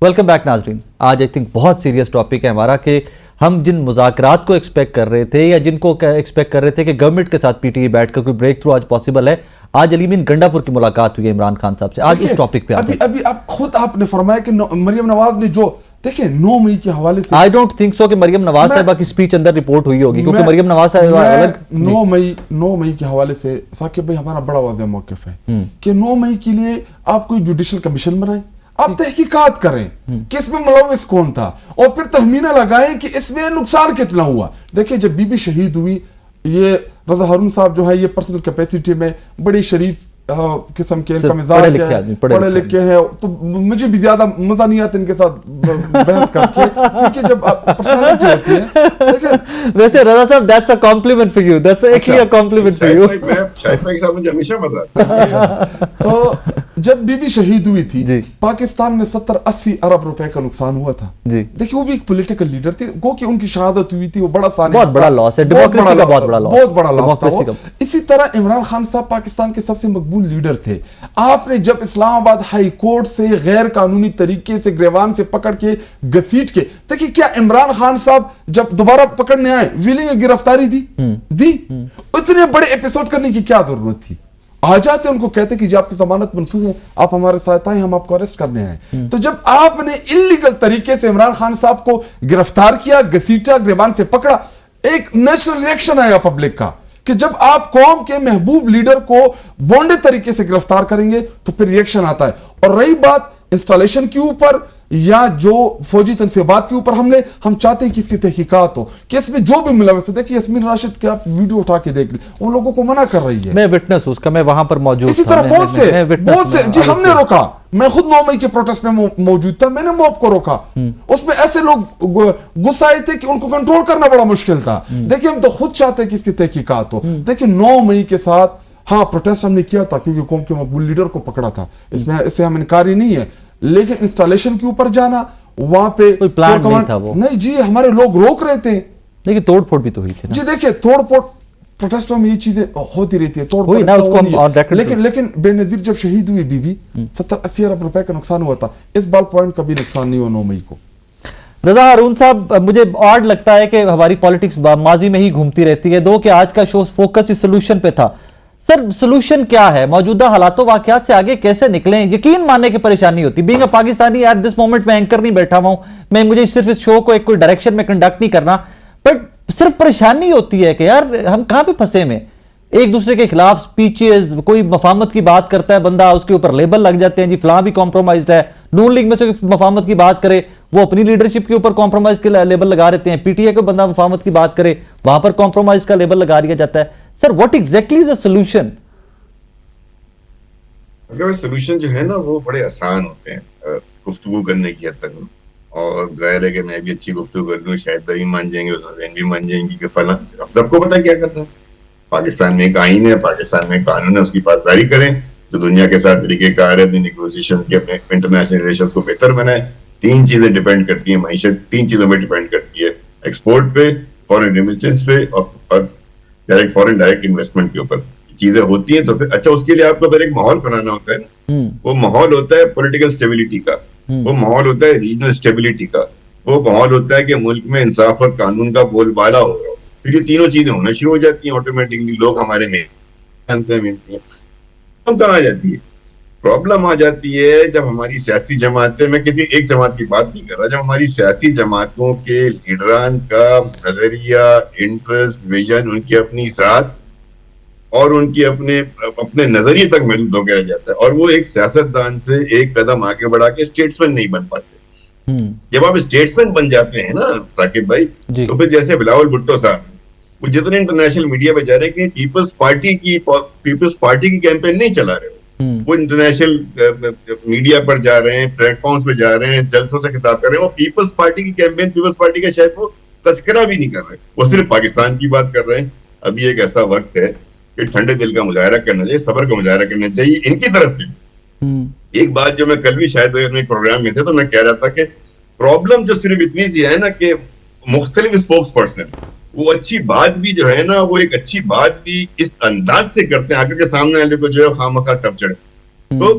Welcome back ناظرین. آج I think بہت سیریس ٹاپک ہے ہمارا کہ ہم جن مذاکرات کو ایکسپیکٹ کر رہے تھے یا جن کو ایکسپیکٹ کر رہے تھے کہ گورنمنٹ کے ساتھ پی ٹی آئی بیٹھ کر کوئی بریک تھرو آج پاسبل ہے. آج علی مین گنڈا پور کی ملاقات ہوئی ہے عمران خان صاحب سے. آج اس ٹاپک پہ ابھی آپ نے فرمایا کہ مریم نواز نے جو دیکھیں 9 مئی کے حوالے سے آئی ڈونٹ تھنک سو کہ مریم نواز صاحبہ کی سپیچ اندر رپورٹ ہوئی ہوگی کیونکہ مریم نواز صاحبہ 9 مئی کے حوالے سے ثاقب بھائی ہمارا بڑا واضح موقف ہے کہ 9 مئی کے لیے آپ کوئی جوڈیشل کمیشن بنائیں, آپ تحقیقات کریں کہ اس میں ملوث کون تھا اور پھر تخمینہ لگائیں کہ اس میں نقصان کتنا ہوا. دیکھیں جب بی بی شہید ہوئی, یہ رضا ہارون صاحب جو ہے یہ پرسنل کیپیسٹی میں بڑی شریف قسم کے ان کا مزاج ہے, پڑھے لکھے ہیں, تو مجھے بھی زیادہ مزہ نہیں آتا ان کے ساتھ بحث کر کے کیونکہ جب پرسنالٹی ہوتی ہے. ویسے رضا صاحب that's a compliment for you, that's actually a compliment for you. Shahid بھائی صاحب مجھے ہمیشہ مزہ آتا ہے. تو جب بی بی شہید ہوئی تھی پاکستان میں 70-80 ارب روپے کا نقصان ہوا تھا. دیکھیں وہ بھی ایک پولیٹیکل لیڈر تھے, گو کہ ان کی شہادت ہوئی تھی, وہ بڑا بہت بڑا لاس ہے, ڈیموکریسی کا بہت بڑا لاس تھا. اسی طرح عمران خان صاحب پاکستان کے سب سے مقبول لیڈر تھے. آپ نے جب اسلام آباد ہائی کورٹ سے غیر قانونی طریقے سے گریوان سے پکڑ کے گھسیٹ کے, دیکھیں کیا عمران خان صاحب جب دوبارہ پکڑنے آئے ویلنگ گرفتاری دی اتنے بڑے ایپیسوڈ کرنے کی کیا ضرورت تھی؟ آ جاتے ان کو کہتے کہ جی آپ کی ضمانت منسوخ ہے, آپ ہمارے ساتھ آئیں, ہم آپ کو اریسٹ کرنے آئے. تو جب آپ نے انلیگل طریقے سے عمران خان صاحب کو گرفتار کیا, گھسیٹا, گریبان سے پکڑا, ایک نیچرل ریئیکشن آیا پبلک کا کہ جب آپ قوم کے محبوب لیڈر کو بونڈے طریقے سے گرفتار کریں گے تو پھر ریئیکشن آتا ہے. اور رہی بات انسٹالیشن کے اوپر یا جو فوجی تنصیبات کے اوپر ہم چاہتے ہیں کہ اس کی تحقیقات ہو کہ اس میں جو بھی ملوث ہے. دیکھیے یاسمین راشد کے آپ ویڈیو اٹھا کے دیکھ لیں, ان لوگوں کو منع کر رہی ہے. میں وٹنس ہوں اس کا, میں وہاں پر موجود تھا. اسی طرح بہت سے جی ہم نے روکا, میں خود 9 مئی کے پروٹیسٹ میں موجود تھا, میں نے موب کو روکا. اس میں ایسے لوگ غصہ آئے تھے کہ ان کو کنٹرول کرنا بڑا مشکل تھا. دیکھیں ہم تو خود چاہتے ہیں کہ اس کی تحقیقات ہو. دیکھیں 9 مئی کے ساتھ ہاں پروٹیسٹ ہم نے کیا تھا کیونکہ قوم کے مقبول لیڈر کو پکڑا تھا, اس سے ہم انکاری نہیں ہے, لیکن انسٹالیشن کے اوپر جانا وہاں پہ پلان نہیں تھا وہ. نہیں جی ہمارے لوگ روک رہے تھے. لیکن توڑ پھوڑ بھی تو ہوئی تھی جی. دیکھیں توڑ پھوڑ پروٹیسٹوں میں یہ چیزیں ہوتی رہتی ہے, توڑ پھوڑ, لیکن بے نظیر جب شہید ہوئی بی بی 70-80 ارب روپے کا نقصان ہوا تھا. اس بال پوائنٹ کا بھی نقصان نہیں ہوا 9 مئی کو. رضا ہارون صاحب مجھے آڈ لگتا ہے کہ ہماری پالیٹکس ماضی میں ہی گھومتی رہتی ہے, دو کہ آج کا شو فوکس اس سلوشن پہ تھا. سر سلوشن کیا ہے؟ موجودہ حالات و واقعات سے آگے کیسے نکلیں؟ یقین ماننے کی پریشانی ہوتی. Being a Pakistani at this moment میں اینکر نہیں بیٹھا ہوا ہوں, مجھے صرف اس شو کو ایک کوئی ڈائریکشن میں کنڈکٹ نہیں کرنا, بٹ صرف پریشانی ہوتی ہے کہ یار ہم کہاں پہ پھنسے میں, ایک دوسرے کے خلاف سپیچز, کوئی مفاہمت کی بات کرتا ہے بندہ اس کے اوپر لیبل لگ جاتے ہیں جی فلاں بھی کمپرومائزڈ ہے. نون لیگ میں سے مفاہمت کی بات کرے وہ اپنی لیڈرشپ کے اوپر کمپرومائز کے لیبل لگا رہتے ہیں, پی ٹی آئی کو بندہ مفاہمت کی بات کرے وہاں پر کمپرومائز کا لیبل لگا دیا جاتا ہے. Sir what exactly is a solution? اگر سولوشن جو ہے نا وہ بڑے آسان ہوتے ہیں گفتگو کرنے کی حد تک, اور ظاہر ہے کہ میں بھی اچھی گفتگو کر لوں, شاید بھی مان جائیں گے, حسین بھی مان جائیں گی کہ فلاں. اب سب کو پتہ کیا کرنا ہے, پاکستان میں ایک آئین ہے, پاکستان میں قانون ہے, اس کی پاسداری کریں. تو دنیا کے ساتھ طریقہ کار ہے, اپنی نیگوسیشن کے, اپنے انٹرنیشنل ریلیشنز کو بہتر بنائیں. 3 چیزیں ڈیپینڈ کرتی ہیں, معیشت 3 چیزوں پہ ڈیپینڈ کرتی ہے, ایکسپورٹ پہ, فورن ریمیٹنس پہ, اور ڈائریکٹ فورن ڈائریکٹ انویسٹمنٹ کے اوپر چیزیں ہوتی ہیں. تو پھر اچھا اس کے لیے آپ کو پھر ایک ماحول بنانا ہوتا ہے. وہ ماحول ہوتا ہے پولیٹیکل اسٹیبلٹی کا, وہ ماحول ہوتا ہے ریجنل اسٹیبلٹی کا, وہ ماحول ہوتا ہے کہ ملک میں انصاف اور قانون کا بول بالا ہو رہا ہو. پھر یہ تینوں چیزیں ہونا شروع ہو جاتی ہیں آٹومیٹکلی. لوگ ہمارے میں کہاں آ جاتی ہے پرابلم, آ جاتی ہے جب ہماری سیاسی جماعتیں, میں کسی ایک جماعت کی بات نہیں کر رہا, جب ہماری سیاسی جماعتوں کے لیڈران کا نظریہ, انٹرسٹ, ویژن, ان کی اپنی ذات اور ان کی اپنے نظریے تک محدود ہو کے رہ جاتا ہے, اور وہ ایک سیاستدان سے ایک قدم آگے بڑھا کے اسٹیٹسمین نہیں بن پاتے. جب آپ اسٹیٹسمین بن جاتے ہیں نا ثاقب بھائی, تو پھر جیسے بلاول بھٹو صاحب وہ جتنے انٹرنیشنل میڈیا پہ جا رہے ہیں کہ پیپلز پارٹی کی کیمپین نہیں چلا رہے, وہ انٹرنیشنل میڈیا پر جا رہے ہیں, پلیٹ فارمز پہ جا رہے ہیں, جلسوں سے خطاب کر رہے ہیں, وہ پیپلز پارٹی کی کیمپین, پیپلز پارٹی کا شاید وہ تذکرہ بھی نہیں کر رہے, وہ صرف پاکستان کی بات کر رہے ہیں. ابھی ایک ایسا وقت ہے کہ ٹھنڈے دل کا مظاہرہ کرنا چاہیے, صبر کا مظاہرہ کرنا چاہیے ان کی طرف سے. ایک بات جو میں کل بھی شاید ایک پروگرام میں تھے تو میں کہہ رہا تھا کہ پرابلم جو صرف اتنی سی ہے نا کہ مختلف اسپوکس پرسن وہ اچھی بات بھی جو ہے نا, وہ ایک اچھی بات بھی اس انداز سے کرتے ہیں آگے کے سامنے والے کو جو ہے خواہ مخواہ تب چڑھے. تو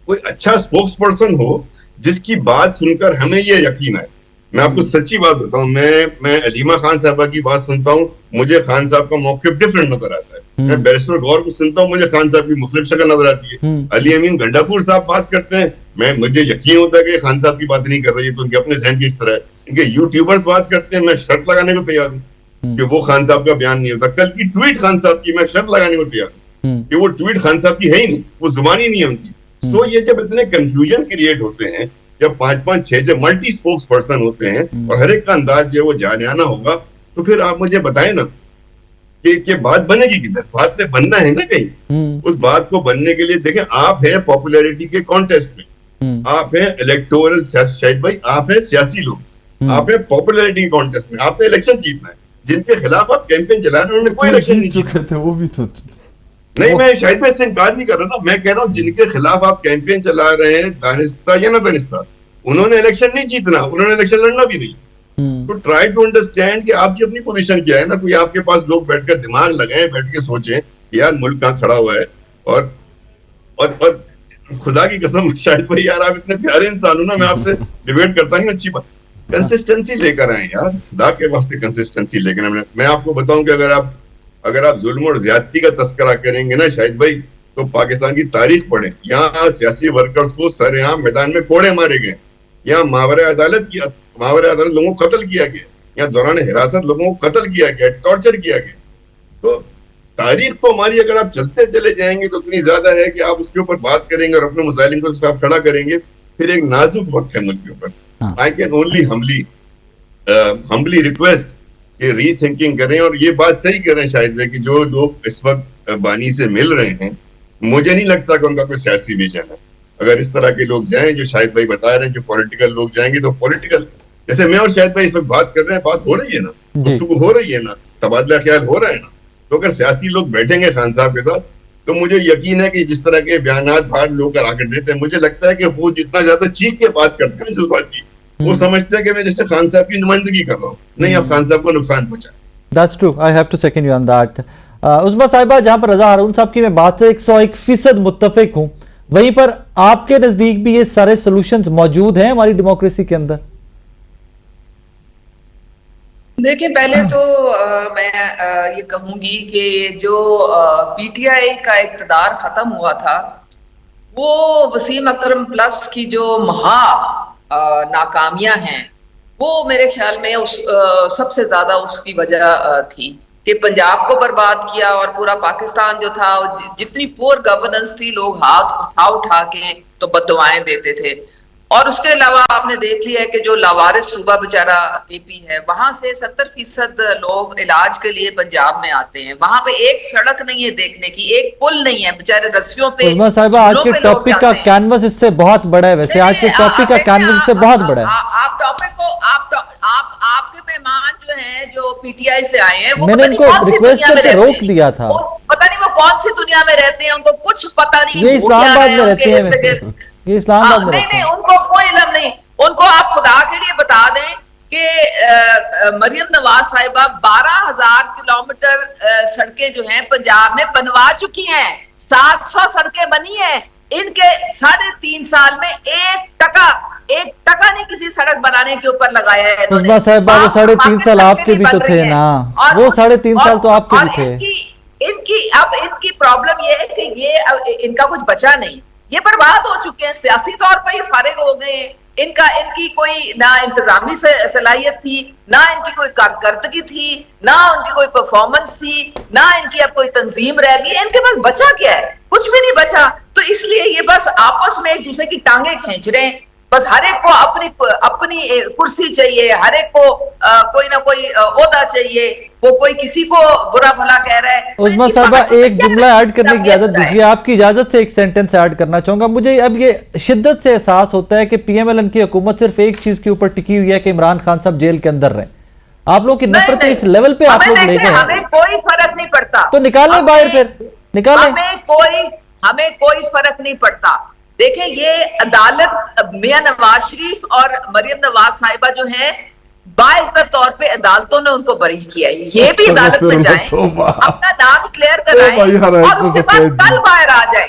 کوئی اچھا اسپوکس پرسن ہو جس کی بات سن کر ہمیں یہ یقین ہے. میں آپ کو سچی بات بتاؤں, میں علیمہ خان صاحبہ کی بات سنتا ہوں, مجھے خان صاحب کا موقف ڈفرنٹ نظر آتا ہے. میں بیرسٹر غور کو سنتا ہوں, مجھے خان صاحب کی مختلف شکل نظر آتی ہے. علی امین گنڈاپور صاحب بات کرتے ہیں, مجھے یقین ہوتا ہے کہ خان صاحب کی بات نہیں کر رہی ہے, تو ان کے اپنے ذہن کی طرح ہے. ان کے یوٹیوبرز بات کرتے ہیں, میں شرط لگانے کو تیار ہوں کہ وہ خان صاحب کا بیان نہیں ہوتا. کل کی ٹویٹ خان صاحب کی میں شرط لگانے کو تیار ہوں کہ وہ ٹویٹ خان صاحب کی ہے ہی نہیں, وہ زبان ہی نہیں ہے ان کی. سو یہ جب اتنے کنفیوژن کریٹ ہوتے ہیں, جب 5-5-6 ملٹی سپوکس پرسن ہوتے ہیں اور ہر ایک کا انداز جو ہے وہ جانیانہ ہوگا, تو پھر آپ مجھے بتائیں نا کہ بات بنے گی کدھر. بات میں بننا ہے نا کہیں. اس بات کو بننے کے لیے دیکھیں, آپ ہیں پاپولیرٹی کے کانٹیسٹ میں, آپ ہیں الیکٹورل, شاہد بھائی آپ ہیں سیاسی لوگ, آپ ہیں پاپولیرٹی کے کانٹیسٹ میں, آپ نے الیکشن جیتنا ہے. جن کے خلاف آپ کیمپین چلا رہے ہیں انہوں نے کوئی الیکشن نہیں چکے تھے, وہ بھی تو نہیں. میں شاید میں اس سے انکار نہیں کر رہا نا, میں کہہ رہا ہوں جن کے خلاف آپ کیمپین چلا رہے ہیں, دانستہ یا نہ دانستہ, انہوں نے الیکشن نہیں جیتنا, انہوں نے الیکشن لڑنا بھی نہیں. تو ٹرائی ٹو انڈرسٹینڈ کہ آپ کی اپنی پوزیشن کیا ہے نا. کوئی آپ کے پاس لوگ بیٹھ کر دماغ لگائیں, بیٹھ کے سوچیں کہ یار ملک کہاں کھڑا ہوا ہے. اور خدا کی قسم شاہد بھائی, یار آپ اتنے پیارے انسان ہو نا, میں آپ سے ڈیبیٹ کرتا ہوں, اچھی بات, کنسسٹنسی لے کر آئیں یار, خدا کے واسطے کنسسٹنسی لے کر. میں آپ کو بتاؤں کہ اگر آپ ظلم اور زیادتی کا تذکرہ کریں گے نا شاہد بھائی, تو پاکستان کی تاریخ پڑھیں. یہاں سیاسی ورکرز کو سر عام میدان میں کوڑے مارے گئے, یہاں ماورا عدالت لوگوں کو قتل کیا گیا, یہاں دوران حراست لوگوں کو قتل کیا گیا, ٹارچر کیا گیا. تو تاریخ تو ہماری اگر آپ چلتے چلے جائیں گے تو اتنی زیادہ ہے کہ آپ اس کے اوپر بات کریں گے اور اپنے مظالم کو ساتھ کھڑا کریں گے. پھر ایک نازک وقت ہے ملک کے اوپر. آئی کین اونلی ہمبلی ریکویسٹ کہ ری تھنکنگ کریں, اور یہ بات صحیح کریں شاید کہ جو لوگ اس وقت بانی سے مل رہے ہیں, مجھے نہیں لگتا کہ ان کا کوئی سیاسی ویژن ہے. اگر اس طرح کے لوگ جائیں جو شاہد بھائی بتا رہے ہیں, جو پولیٹیکل لوگ جائیں گے, تو پولیٹیکل جیسے میں اور شاہد بھائی اس وقت بات کر رہے ہیں, بات ہو رہی ہے نا, گفتگو ہو رہی ہے نا, تبادلہ خیال ہو رہا ہے نا. تو اگر سیاسی لوگ بیٹھیں گے خان صاحب کے ساتھ, تو مجھے یقین ہے کہ جس طرح کے بیانات باہر لوگ کرا کر دیتے ہیں, مجھے لگتا ہے کہ وہ جتنا زیادہ چیخ کے بات کرتے ہیں اس بات کی, وہ سمجھتے ہیں کہ میں جیسے خان صاحب کی نمائندگی کر رہا ہوں. نہیں, آپ خان صاحب کو نقصان پہنچائیں. That's true. I have to second you on that. عظمیٰ صاحبہ, جہاں پر رضا ہارون صاحب کی میں بات سے 101% متفق ہوں, وہیں پر آپ کے نزدیک بھی یہ سارے سلوشنز موجود ہیں ہماری ڈیموکریسی کے اندر؟ دیکھیں, پہلے تو میں یہ کہوں گی کہ جو پی ٹی آئی کا اقتدار ختم ہوا تھا, وہ وسیم اکرم پلس کی جو ناکامیاں ہیں, وہ میرے خیال میں سب سے زیادہ اس کی وجہ تھی کہ پنجاب کو برباد کیا, اور پورا پاکستان جو تھا, جتنی پور گورننس تھی, لوگ ہاتھ اٹھا کے تو بددعائیں دیتے تھے. اور اس کے علاوہ آپ نے دیکھ لیا ہے کہ جو لاوارث صوبہ بیچارہ اے پی ہے, وہاں سے 70% لوگ علاج کے لیے پنجاب میں آتے ہیں. وہاں پہ ایک سڑک نہیں ہے دیکھنے کی, ایک پل نہیں ہے, بیچارے رسیوں پہ. عظمیٰ صاحبہ, آج کے ٹاپک کا کینوس اس سے بہت بڑا ہے. ویسے آج کے ٹاپک کا کینوس اس سے بہت بڑا ہے. آپ ٹاپک کو آپ کے مہمان جو ہیں, جو پی ٹی آئی سے آئے ہیں, وہ میں نے ان کو ریکویسٹ کر کے روک دیا تھا. پتہ نہیں وہ کون سی دنیا میں رہتے ہیں, ان کو کچھ پتہ نہیں. یہ اسلام آباد میں رہتے ہیں, یہ اسلام آباد میں رہتے ہیں. نہیں, ان کو کوئی علم نہیں. ان کو آپ خدا کے لیے بتا دیں کہ مریم نواز صاحبہ 12,000 کلومیٹر سڑکیں جو ہیں پنجاب میں بنوا چکی ہیں. 700 سڑکیں بنی ہیں. ان کے 3.5 سال میں 1 ٹکا نہیں کسی سڑک بنانے کے اوپر لگایا ہے. عظمیٰ صاحبہ, وہ 3.5 سال آپ کے بھی تو تھے نا, وہ 3.5 سال تو آپ کے بھی تھے. ان کی پرابلم یہ ہے کہ یہ ان کا کچھ بچا نہیں, یہ برباد ہو چکے ہیں. سیاسی طور پر یہ فارغ ہو گئے ہیں. ان کی کوئی نہ انتظامی صلاحیت تھی, نہ ان کی کوئی کارکردگی تھی, نہ ان کی کوئی پرفارمنس تھی, نہ ان کی اب کوئی تنظیم رہ گئی. ان کے پاس بچا کیا ہے؟ کچھ بھی نہیں بچا. تو اس لیے یہ بس آپس میں ایک دوسرے کی ٹانگیں کھینچ رہے ہیں. بس ہر ایک کو اپنی کرسی چاہیے, ہر ایک کو کوئی نہ کوئی عہدہ چاہیے, وہ کوئی کسی کو برا بھلا کہہ رہا ہے. عظمیٰ صاحبہ, ایک جملہ ایڈ کرنے کی اجازت دیجیے. آپ کی اجازت سے ایک سینٹنس ایڈ کرنا چاہوں گا. مجھے اب یہ شدت سے احساس ہوتا ہے کہ پی ایم ایل این کی حکومت صرف ایک چیز کے اوپر ٹکی ہوئی ہے کہ عمران خان صاحب جیل کے اندر رہیں. آپ لوگ کی نفرتیں اس لیول پہ آپ لوگ لے گئے ہیں. ہمیں کوئی فرق نہیں پڑتا, تو نکالیں باہر, پھر نکالیں. ہمیں کوئی فرق نہیں پڑتا. دیکھیں, یہ عدالت میاں نواز شریف اور مریم نواز صاحبہ جو ہیں, باعزت طور پہ عدالتوں نے ان کو بری کیا ہے. یہ بھی عدالت میں جائیں, اپنا نام کلیئر کرائیں, اور اس کے بعد کل باہر آ جائیں.